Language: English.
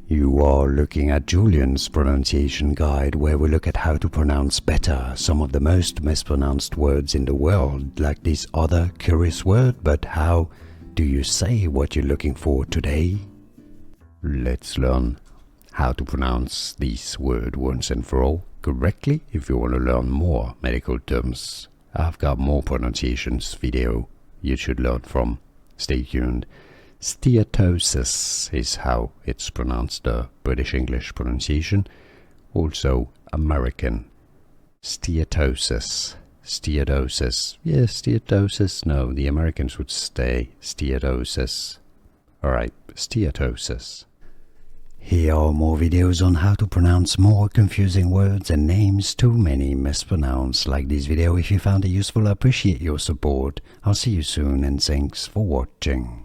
You are looking at Julian's pronunciation guide, where we look at how to pronounce better some of the most mispronounced words in the world, like this other curious word. But how do you say what you're looking for today? Let's learn how to pronounce this word once and for all correctly. If you want to learn more medical terms, I've got more pronunciations video you should learn from. Stay tuned. Steatosis is how it's pronounced, the British English pronunciation. Also American. Steatosis. Steatosis. Yes, steatosis. No, the Americans would say steatosis. Alright, steatosis. Here are more videos on how to pronounce more confusing words and names too many mispronounced. Like this video if you found it useful. I appreciate your support. I'll see you soon and thanks for watching.